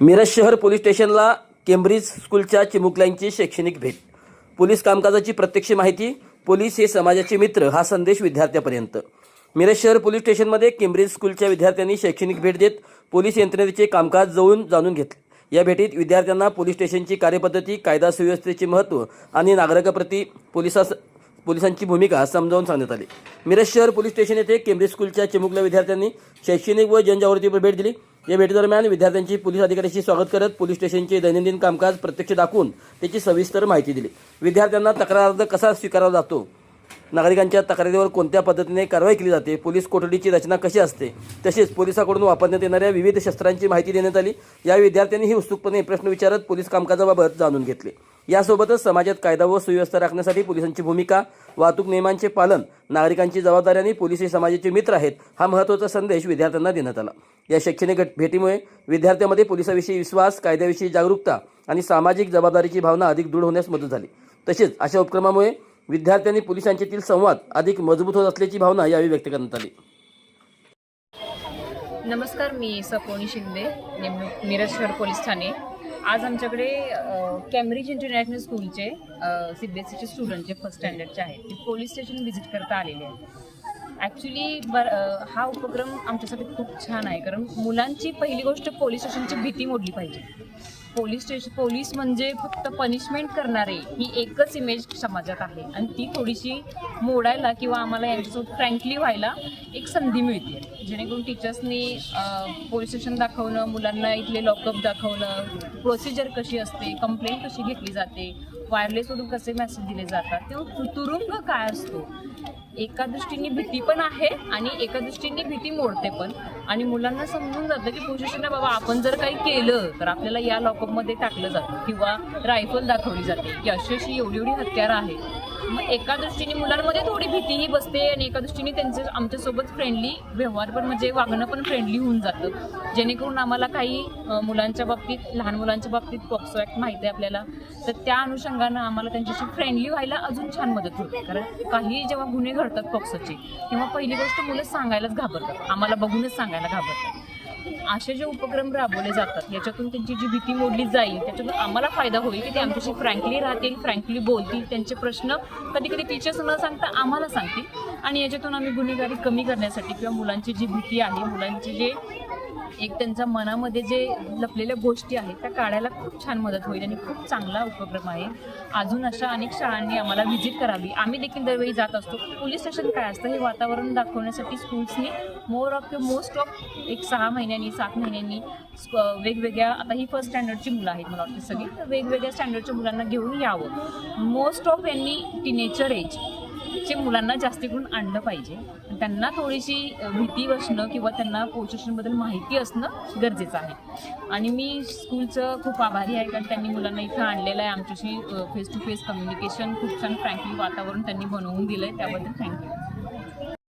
मिरज शहर पोलीस स्टेशनला केम्ब्रिज स्कूलच्या चिमुकल्यांची शैक्षणिक भेट. पोलीस कामकाजाची प्रत्यक्ष माहिती. पोलीस हे समाजाचे मित्र हा संदेश विद्यार्थ्यापर्यंत. मिरज शहर पोलीस स्टेशनमध्ये केम्ब्रिज स्कूलच्या विद्यार्थ्यांनी शैक्षणिक भेट देत पोलीस यंत्रणेचे कामकाज जवळून जाणून घेतले. या भेटीत विद्यार्थ्यांना पोलीस स्टेशनची कार्यपद्धती, कायदा सुव्यवस्थेचे महत्त्व आणि नागरिकांप्रती पोलिसांची भूमिका समजावून सांगण्यात आली. मिरज शहर पोलीस स्टेशन येथे केम्ब्रिज स्कूलच्या चिमुकल्या विद्यार्थ्यांनी शैक्षणिक व जनजागृतीपर भेट दिली. या भेटीदरम्यान विद्यार्थ्यांची पोलीस अधिकाऱ्यांशी स्वागत करत पोलीस स्टेशनचे दैनंदिन कामकाज प्रत्यक्ष दाखवून त्याची सविस्तर माहिती दिली. विद्यार्थ्यांना तक्रार अर्ज कसा स्वीकारला जातो, नागरिकांच्या तक्रारीवर कोणत्या पद्धतीने कारवाई केली जाते, पोलीस कोठडीची रचना कशी असते, तसेच पोलिसांकडून वापरण्यात येणाऱ्या विविध शस्त्रांची माहिती देण्यात आली. या विद्यार्थ्यांनीही उत्सुकपणे प्रश्न विचारत पोलीस कामकाजाबाबत जाणून घेतले. यासोबतच समाजात कायदा व सुव्यवस्था राखण्यासाठी पोलिसांची भूमिका, वाहतूक नियमांचे पालन, नागरिकांची जबाबदारी आणि पोलीस हे समाजाचे मित्र आहेत हा महत्त्वाचा संदेश विद्यार्थ्यांना देण्यात आला. या शैक्षणिक भेटीमुळे विद्यार्थ्यांमध्ये पोलिसांविषयी विश्वास, कायद्याविषयी जागरूकता आणि सामाजिक जबाबदारीची भावना अधिक दृढ होण्यास मदत झाली. तसेच अशा उपक्रमामुळे विद्यार्थ्यांनी पोलिसांच्यातील संवाद अधिक मजबूत होत असल्याची भावना यावेळी व्यक्त करण्यात आली. नमस्कार, मी सपोनी शिंदे, मिरज शहर पोलीस ठाणे. आज आमच्याकडे कॅम्ब्रिज इंटरनॅशनल स्कूलचे CBSEचे स्टुडंट जे फर्स्ट स्टँडर्डचे आहेत ते पोलीस स्टेशन व्हिजिट करता आलेले आहेत. ॲक्च्युली हा उपक्रम आमच्यासाठी खूप छान आहे, कारण मुलांची पहिली गोष्ट पोलीस स्टेशनची भीती मोडली पाहिजे. पोलीस म्हणजे फक्त पनिशमेंट करणारे ही एकच इमेज समाजात आहे आणि ती थोडीशी मोडायला किंवा आम्हाला यांच्यासोबत फ्रँकली व्हायला एक संधी मिळते, जेणेकरून टीचर्सनी पोलीस स्टेशन दाखवणं, मुलांना इथले लॉकअप दाखवणं, प्रोसिजर कशी असते, कंप्लेंट कशी घेतली जाते, वायरलेसवरून कसे मेसेज दिले जातात, तेव्हा तुरुंग काय असतो. एका दृष्टीने भीती पण आहे आणि एका दृष्टीने भीती मोडते पण, आणि मुलांना समजून जातं की पोलीस स्टेशनला बाबा आपण जर काही केलं तर आपल्याला या लॉकअपमध्ये टाकलं जातं किंवा रायफल दाखवली जाते की अशी एवढी हत्यारं आहेत. मग एका दृष्टीने मुलांमध्ये थोडी भीतीही बसते आणि एका दृष्टीने त्यांचं आमच्यासोबत फ्रेंडली व्यवहार पण म्हणजे वागणं पण फ्रेंडली होऊन जातं, जेणेकरून आम्हाला काही मुलांच्या बाबतीत, लहान मुलांच्या बाबतीत पॉक्सो ॲक्ट माहिती आहे आपल्याला, तर त्या अनुषंगानं आम्हाला त्यांच्याशी फ्रेंडली व्हायला अजून छान मदत होते. कारण काही जेव्हा गुन्हे घडतात पॉक्सोचे तेव्हा पहिली गोष्ट मुलं सांगायलाच घाबरतात, आम्हाला बघूनच सांगायला घाबरतात. असे जे उपक्रम राबवले जातात याच्यातून त्यांची जी भीती मोडली जाईल, त्याच्यातून आम्हाला फायदा होईल की ते आमच्याशी फ्रँकली राहतील, फ्रँकली बोलतील, त्यांचे प्रश्न कधी कधी टीचर्स न सांगता आम्हाला सांगतील आणि याच्यातून आम्ही गुन्हेगारी कमी करण्यासाठी किंवा मुलांची जी भीती आहे, मुलांची जे एक त्यांच्या मनामध्ये जे लपलेल्या गोष्टी आहेत त्या काढायला खूप छान मदत होईल आणि खूप चांगला उपक्रम आहे. अजून अशा अनेक शाळांनी आम्हाला व्हिजिट करावी. आम्ही देखील दरवेळी जात असतो. पोलीस स्टेशन काय असतं हे वातावरण दाखवण्यासाठी स्कूल्सनी मोस्ट ऑफ एक 6 महिन्यांनी 7 महिन्यांनी वेगवेगळ्या, आता ही फर्स्ट स्टँडर्डची मुलं आहेत मला वाटतं सगळी, तर वेगवेगळ्या स्टँडर्डच्या मुलांना घेऊन यावं. मोस्ट ऑफ यांनी टीनेजर एजचे मुलांना जास्त करून आणलं पाहिजे. त्यांना थोडीशी भीती बसणं किंवा त्यांना पोलीस स्टेशनबद्दल माहिती असणं गरजेचं आहे. आणि मी स्कूलचं खूप आभारी आहे, कारण त्यांनी मुलांना इथं आणलेलं आहे. आमच्याशी फेस टू फेस कम्युनिकेशन खूप छान फ्रँकली वातावरण त्यांनी बनवून दिलं आहे, त्याबद्दल थँक्यू.